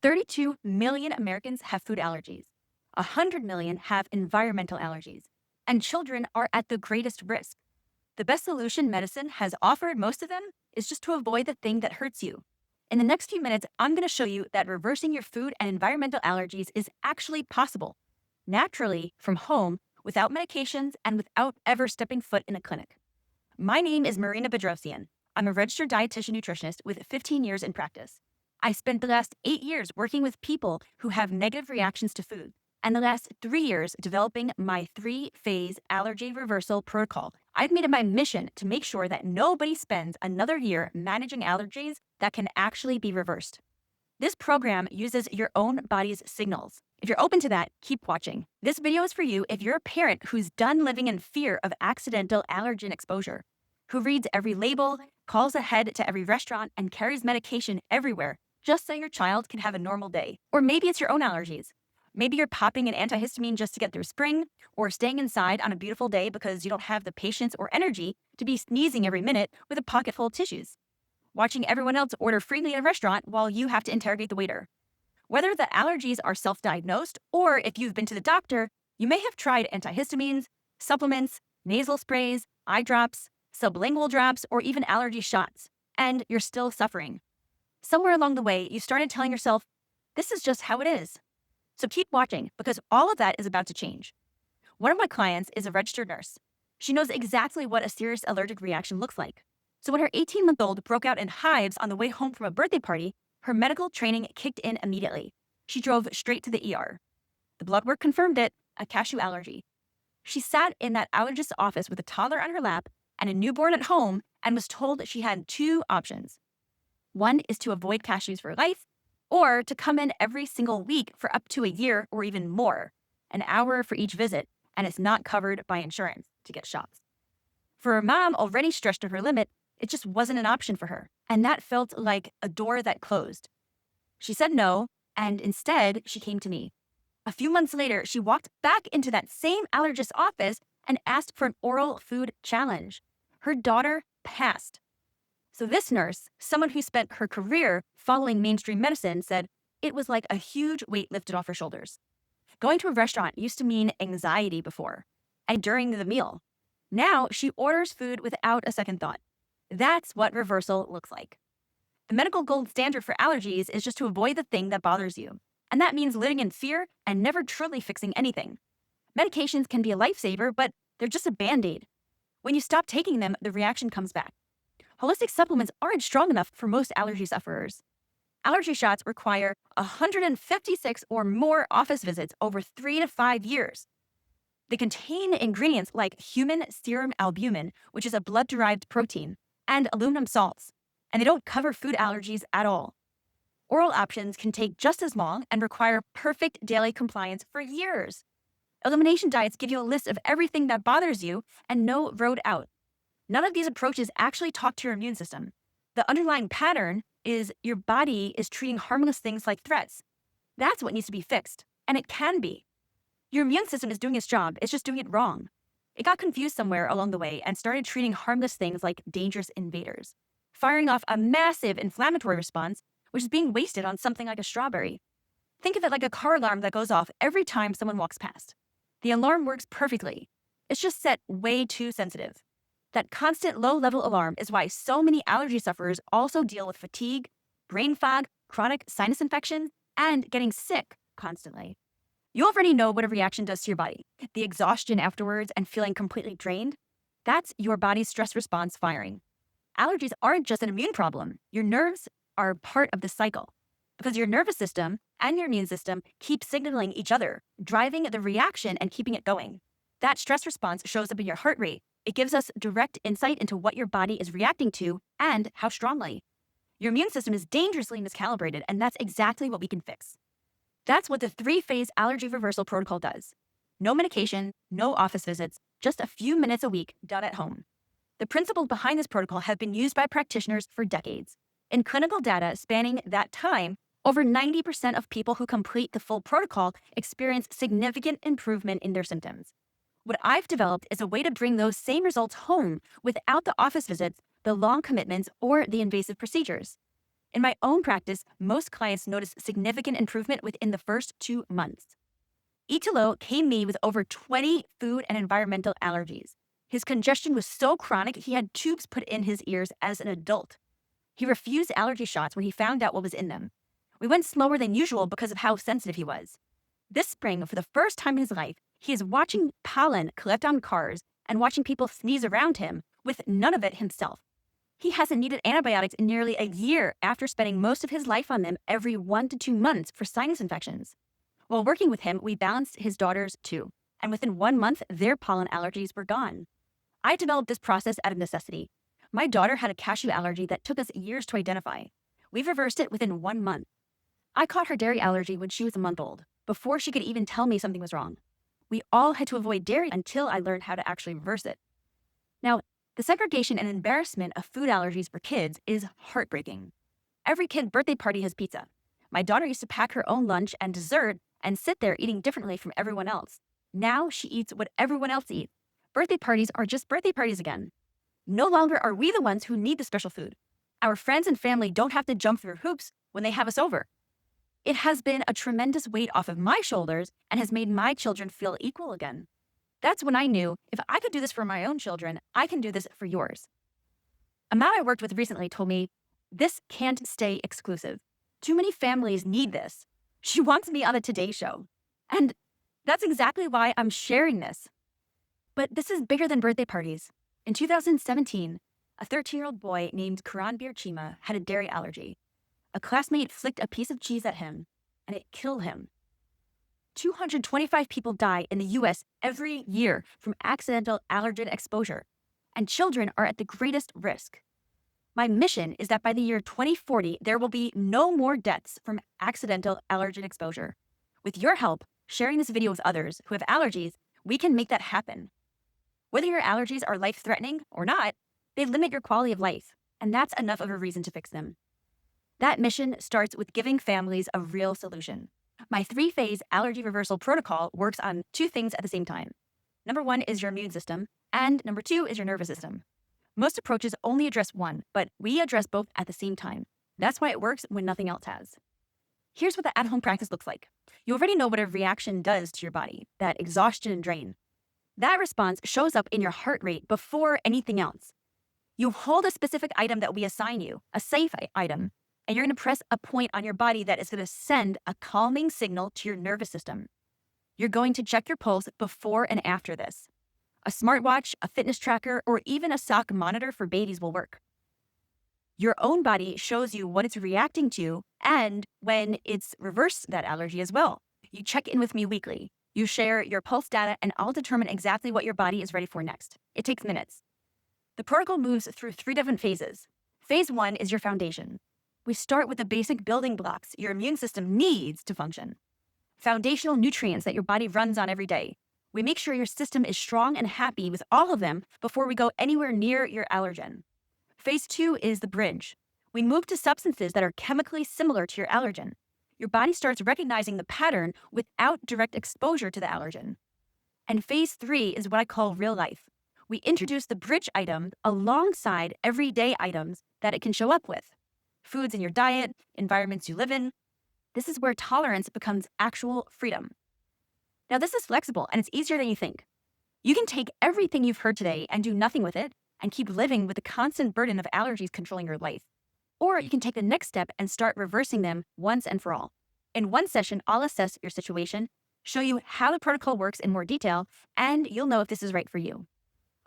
32 million Americans have food allergies. 100 million have environmental allergies. And children are at the greatest risk. The best solution medicine has offered most of them is just to avoid the thing that hurts you. In the next few minutes, I'm going to show you that reversing your food and environmental allergies is actually possible, naturally, from home, without medications and without ever stepping foot in a clinic. My name is Marina Bedrosian. I'm a registered dietitian nutritionist with 15 years in practice. I spent the last 8 years working with people who have negative reactions to food, and the last 3 years developing my 3-phase allergy reversal protocol. I've made it my mission to make sure that nobody spends another year managing allergies that can actually be reversed. This program uses your own body's signals. If you're open to that, keep watching. This video is for you if you're a parent who's done living in fear of accidental allergen exposure, who reads every label, calls ahead to every restaurant, and carries medication everywhere just so your child can have a normal day. Or maybe it's your own allergies. Maybe you're popping an antihistamine just to get through spring, or staying inside on a beautiful day because you don't have the patience or energy to be sneezing every minute with a pocket full of tissues. Watching everyone else order freely at a restaurant while you have to interrogate the waiter. Whether the allergies are self-diagnosed or if you've been to the doctor, you may have tried antihistamines, supplements, nasal sprays, eye drops, sublingual drops, or even allergy shots, and you're still suffering. Somewhere along the way, you started telling yourself, this is just how it is. So keep watching because all of that is about to change. One of my clients is a registered nurse. She knows exactly what a serious allergic reaction looks like. So when her 18-month-old broke out in hives on the way home from a birthday party, her medical training kicked in immediately. She drove straight to the ER. The blood work confirmed it, a cashew allergy. She sat in that allergist's office with a toddler on her lap and a newborn at home and was told that she had 2 options. One is to avoid cashews for life, or to come in every single week for up to a year or even more, an hour for each visit, and it's not covered by insurance to get shots. For a mom already stretched to her limit, it just wasn't an option for her, and that felt like a door that closed. She said no, and instead she came to me. A few months later, she walked back into that same allergist's office and asked for an oral food challenge. Her daughter passed. So this nurse, someone who spent her career following mainstream medicine, said it was like a huge weight lifted off her shoulders. Going to a restaurant used to mean anxiety before, and during the meal. Now she orders food without a second thought. That's what reversal looks like. The medical gold standard for allergies is just to avoid the thing that bothers you. And that means living in fear and never truly fixing anything. Medications can be a lifesaver, but they're just a band-aid. When you stop taking them, the reaction comes back. Holistic supplements aren't strong enough for most allergy sufferers. Allergy shots require 156 or more office visits over 3 to 5 years. They contain ingredients like human serum albumin, which is a blood-derived protein, and aluminum salts, and they don't cover food allergies at all. Oral options can take just as long and require perfect daily compliance for years. Elimination diets give you a list of everything that bothers you and no road out. None of these approaches actually talk to your immune system. The underlying pattern is your body is treating harmless things like threats. That's what needs to be fixed, and it can be. Your immune system is doing its job, it's just doing it wrong. It got confused somewhere along the way and started treating harmless things like dangerous invaders, firing off a massive inflammatory response, which is being wasted on something like a strawberry. Think of it like a car alarm that goes off every time someone walks past. The alarm works perfectly. It's just set way too sensitive. That constant low-level alarm is why so many allergy sufferers also deal with fatigue, brain fog, chronic sinus infections, and getting sick constantly. You already know what a reaction does to your body. The exhaustion afterwards and feeling completely drained, that's your body's stress response firing. Allergies aren't just an immune problem. Your nerves are part of the cycle because your nervous system and your immune system keep signaling each other, driving the reaction and keeping it going. That stress response shows up in your heart rate. It gives us direct insight into what your body is reacting to and how strongly. Your immune system is dangerously miscalibrated, and that's exactly what we can fix. That's what the 3-phase allergy reversal protocol does. No medication, no office visits, just a few minutes a week done at home. The principles behind this protocol have been used by practitioners for decades. In clinical data spanning that time, over 90% of people who complete the full protocol experience significant improvement in their symptoms. What I've developed is a way to bring those same results home without the office visits, the long commitments, or the invasive procedures. In my own practice, most clients notice significant improvement within the first 2 months. Italo came to me with over 20 food and environmental allergies. His congestion was so chronic, he had tubes put in his ears as an adult. He refused allergy shots when he found out what was in them. We went slower than usual because of how sensitive he was. This spring, for the first time in his life, he is watching pollen collect on cars and watching people sneeze around him with none of it himself. He hasn't needed antibiotics in nearly a year after spending most of his life on them every 1 to 2 months for sinus infections. While working with him, we balanced his daughters too, and within 1 month, their pollen allergies were gone. I developed this process out of necessity. My daughter had a cashew allergy that took us years to identify. We've reversed it within 1 month. I caught her dairy allergy when she was a month old, before she could even tell me something was wrong. We all had to avoid dairy until I learned how to actually reverse it. Now, the segregation and embarrassment of food allergies for kids is heartbreaking. Every kid birthday party has pizza. My daughter used to pack her own lunch and dessert and sit there eating differently from everyone else. Now she eats what everyone else eats. Birthday parties are just birthday parties again. No longer are we the ones who need the special food. Our friends and family don't have to jump through hoops when they have us over. It has been a tremendous weight off of my shoulders and has made my children feel equal again. That's when I knew if I could do this for my own children, I can do this for yours. A mom I worked with recently told me, this can't stay exclusive. Too many families need this. She wants me on a Today Show. And that's exactly why I'm sharing this. But this is bigger than birthday parties. In 2017, a 13-year-old boy named Karanbir Chima had a dairy allergy. A classmate flicked a piece of cheese at him, and it killed him. 225 people die in the US every year from accidental allergen exposure, and children are at the greatest risk. My mission is that by the year 2040, there will be no more deaths from accidental allergen exposure. With your help, sharing this video with others who have allergies, we can make that happen. Whether your allergies are life-threatening or not, they limit your quality of life, and that's enough of a reason to fix them. That mission starts with giving families a real solution. My 3-phase allergy reversal protocol works on 2 things at the same time. Number 1 is your immune system, and number 2 is your nervous system. Most approaches only address one, but we address both at the same time. That's why it works when nothing else has. Here's what the at-home practice looks like. You already know what a reaction does to your body, that exhaustion and drain. That response shows up in your heart rate before anything else. You hold a specific item that we assign you, a safe item, and you're going to press a point on your body that is going to send a calming signal to your nervous system. You're going to check your pulse before and after this. A smartwatch, a fitness tracker, or even a sock monitor for babies will work. Your own body shows you what it's reacting to and when it's reversed that allergy as well. You check in with me weekly. You share your pulse data, and I'll determine exactly what your body is ready for next. It takes minutes. The protocol moves through 3 different phases. Phase 1 is your foundation. We start with the basic building blocks your immune system needs to function. Foundational nutrients that your body runs on every day. We make sure your system is strong and happy with all of them before we go anywhere near your allergen. Phase 2 is the bridge. We move to substances that are chemically similar to your allergen. Your body starts recognizing the pattern without direct exposure to the allergen. And phase 3 is what I call real life. We introduce the bridge item alongside everyday items that it can show up with. Foods in your diet, environments you live in. This is where tolerance becomes actual freedom. Now, this is flexible and it's easier than you think. You can take everything you've heard today and do nothing with it and keep living with the constant burden of allergies controlling your life. Or you can take the next step and start reversing them once and for all. In one session, I'll assess your situation, show you how the protocol works in more detail, and you'll know if this is right for you.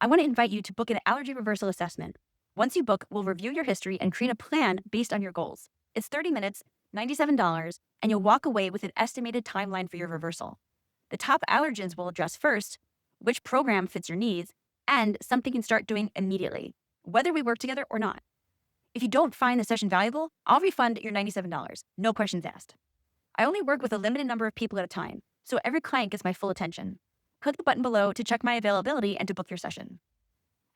I want to invite you to book an allergy reversal assessment. Once you book, we'll review your history and create a plan based on your goals. It's 30 minutes, $97, and you'll walk away with an estimated timeline for your reversal. The top allergens we'll address first, which program fits your needs, and something you can start doing immediately, whether we work together or not. If you don't find the session valuable, I'll refund your $97, no questions asked. I only work with a limited number of people at a time, so every client gets my full attention. Click the button below to check my availability and to book your session.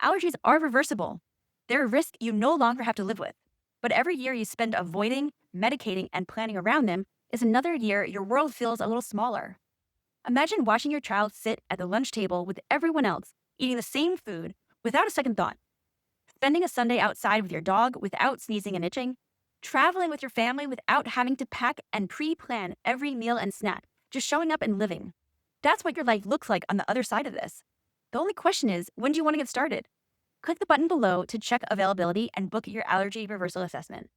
Allergies are reversible. They're a risk you no longer have to live with. But every year you spend avoiding, medicating, and planning around them is another year your world feels a little smaller. Imagine watching your child sit at the lunch table with everyone else, eating the same food without a second thought. Spending a Sunday outside with your dog without sneezing and itching. Traveling with your family without having to pack and pre-plan every meal and snack, just showing up and living. That's what your life looks like on the other side of this. The only question is, when do you want to get started? Click the button below to check availability and book your allergy reversal assessment.